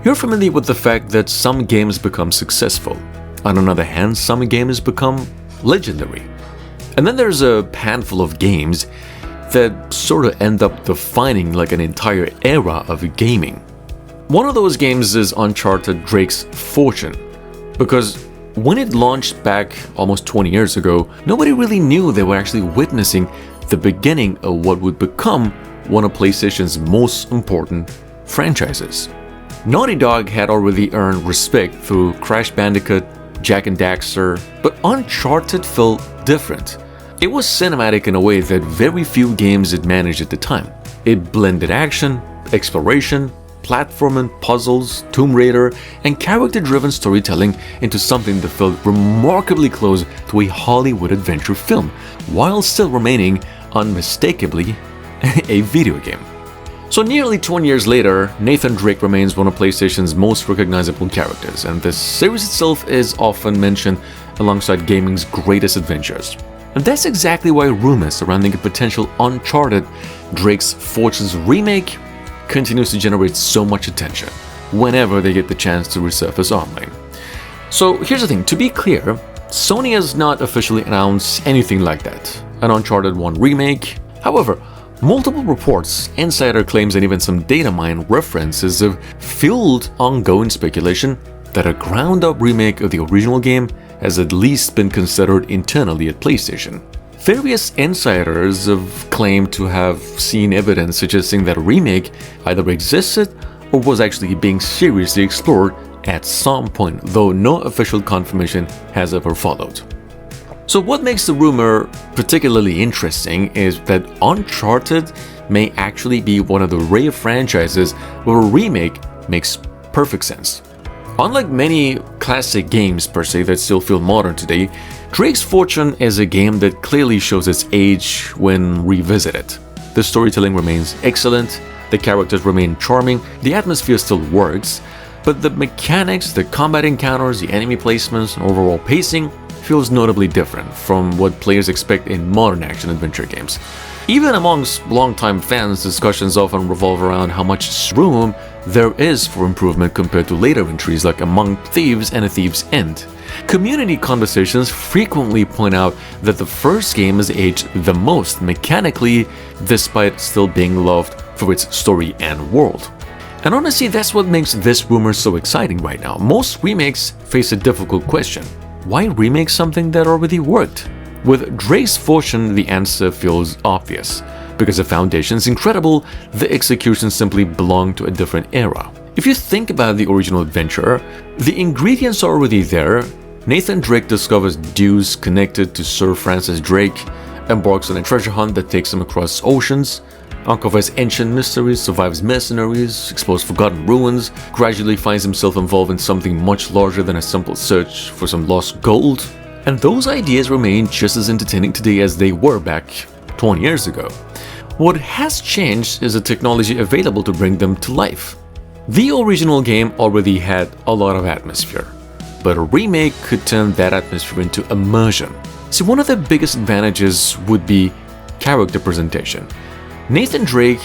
You're familiar with the fact that some games become successful. On another hand, some games become legendary. And then there's a handful of games that sort of end up defining like an entire era of gaming. One of those games is Uncharted Drake's Fortune, because when it launched back almost 20 years ago, nobody really knew they were actually witnessing the beginning of what would become one of PlayStation's most important franchises. Naughty Dog had already earned respect through Crash Bandicoot, Jak and Daxter, but Uncharted felt different. It was cinematic in a way that very few games had managed at the time. It blended action, exploration, platforming, puzzles, Tomb Raider, and character-driven storytelling into something that felt remarkably close to a Hollywood adventure film, while still remaining unmistakably a video game. So nearly 20 years later, Nathan Drake remains one of PlayStation's most recognizable characters, and the series itself is often mentioned alongside gaming's greatest adventures. And that's exactly why rumors surrounding a potential Uncharted Drake's Fortune's remake continues to generate so much attention whenever they get the chance to resurface online. So here's the thing, to be clear, Sony has not officially announced anything like that, an Uncharted 1 remake. However, multiple reports, insider claims, and even some data mine references have fueled ongoing speculation that a ground-up remake of the original game has at least been considered internally at PlayStation. Various insiders have claimed to have seen evidence suggesting that a remake either existed or was actually being seriously explored at some point, though no official confirmation has ever followed. So what makes the rumor particularly interesting is that Uncharted may actually be one of the rare franchises where a remake makes perfect sense. Unlike many classic games per se that still feel modern today, Drake's Fortune is a game that clearly shows its age when revisited. The storytelling remains excellent, the characters remain charming, the atmosphere still works, but the mechanics, the combat encounters, the enemy placements, and overall pacing feels notably different from what players expect in modern action-adventure games. Even amongst longtime fans, discussions often revolve around how much room there is for improvement compared to later entries like Among Thieves and A Thief's End. Community conversations frequently point out that the first game has aged the most mechanically, despite still being loved for its story and world. And honestly, that's what makes this rumor so exciting right now. Most remakes face a difficult question. Why remake something that already worked? With Drake's Fortune, the answer feels obvious. Because the foundation is incredible, the execution simply belonged to a different era. If you think about the original adventure, the ingredients are already there. Nathan Drake discovers dues connected to Sir Francis Drake, embarks on a treasure hunt that takes him across oceans, uncovers ancient mysteries, survives mercenaries, explores forgotten ruins, gradually finds himself involved in something much larger than a simple search for some lost gold. And those ideas remain just as entertaining today as they were back 20 years ago. What has changed is the technology available to bring them to life. The original game already had a lot of atmosphere, but a remake could turn that atmosphere into immersion. See, one of the biggest advantages would be character presentation. Nathan Drake,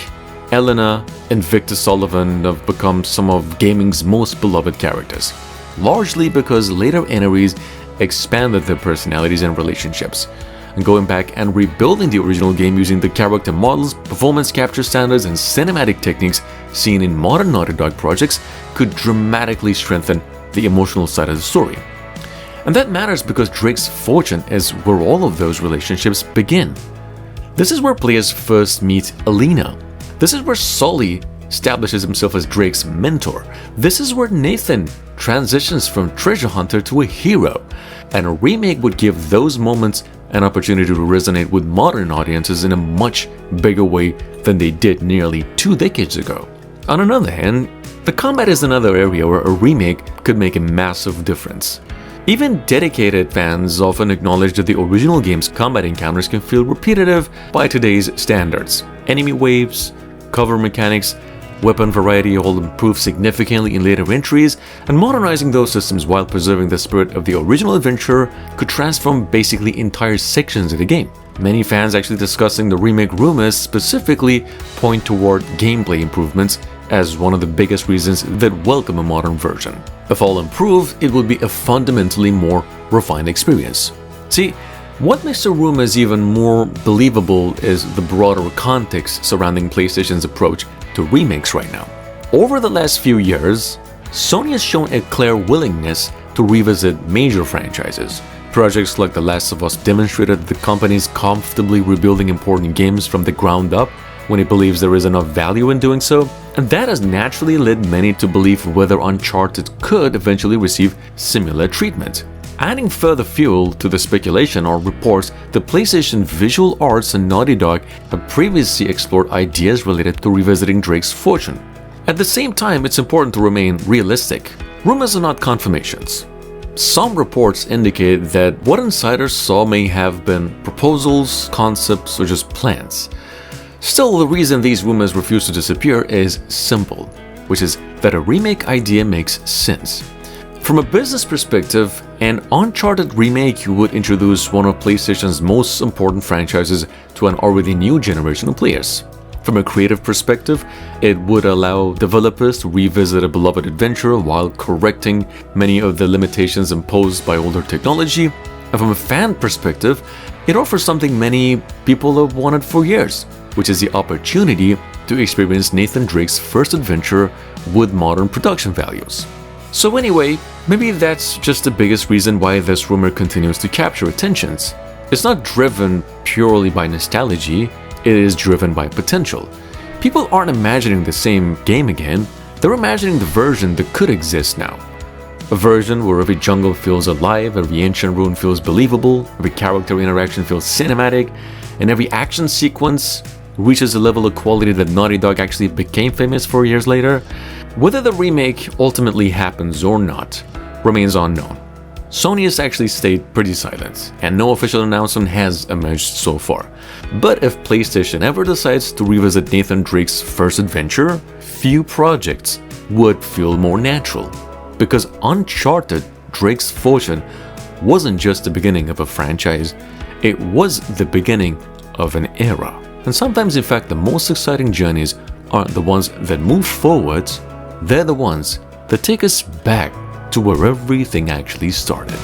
Elena, and Victor Sullivan have become some of gaming's most beloved characters, largely because later entries expanded their personalities and relationships. And going back and rebuilding the original game using the character models, performance capture standards, and cinematic techniques seen in modern Naughty Dog projects could dramatically strengthen the emotional side of the story. And that matters because Drake's Fortune is where all of those relationships begin. This is where players first meet Alina. This is where Sully establishes himself as Drake's mentor. This is where Nathan transitions from treasure hunter to a hero. And a remake would give those moments an opportunity to resonate with modern audiences in a much bigger way than they did nearly 2 decades ago. On another hand, the combat is another area where a remake could make a massive difference. Even dedicated fans often acknowledge that the original game's combat encounters can feel repetitive by today's standards. Enemy waves, cover mechanics, weapon variety all improved significantly in later entries, and modernizing those systems while preserving the spirit of the original adventure could transform basically entire sections of the game. Many fans actually discussing the remake rumors specifically point toward gameplay improvements, as one of the biggest reasons that welcome a modern version. If all improved, it would be a fundamentally more refined experience. See, what makes the rumors even more believable is the broader context surrounding PlayStation's approach to remakes right now. Over the last few years, Sony has shown a clear willingness to revisit major franchises. Projects like The Last of Us demonstrated that the company is comfortably rebuilding important games from the ground up when it believes there is enough value in doing so, and that has naturally led many to believe whether Uncharted could eventually receive similar treatment. Adding further fuel to the speculation are reports that PlayStation Visual Arts and Naughty Dog have previously explored ideas related to revisiting Drake's fortune. At the same time, it's important to remain realistic. Rumors are not confirmations. Some reports indicate that what insiders saw may have been proposals, concepts, or just plans. Still, the reason these rumors refuse to disappear is simple, which is that a remake idea makes sense. From a business perspective, an Uncharted remake would introduce one of PlayStation's most important franchises to an already new generation of players. From a creative perspective, it would allow developers to revisit a beloved adventure while correcting many of the limitations imposed by older technology. And from a fan perspective, it offers something many people have wanted for years, which is the opportunity to experience Nathan Drake's first adventure with modern production values. So anyway, maybe that's just the biggest reason why this rumor continues to capture attentions. It's not driven purely by nostalgia, it is driven by potential. People aren't imagining the same game again, they're imagining the version that could exist now. A version where every jungle feels alive, every ancient ruin feels believable, every character interaction feels cinematic, and every action sequence reaches a level of quality that Naughty Dog actually became famous for years later. Whether the remake ultimately happens or not remains unknown. Sony has actually stayed pretty silent, and no official announcement has emerged so far. But if PlayStation ever decides to revisit Nathan Drake's first adventure, few projects would feel more natural. Because Uncharted: Drake's Fortune wasn't just the beginning of a franchise, it was the beginning of an era. And sometimes, in fact, the most exciting journeys aren't the ones that move forwards, they're the ones that take us back to where everything actually started.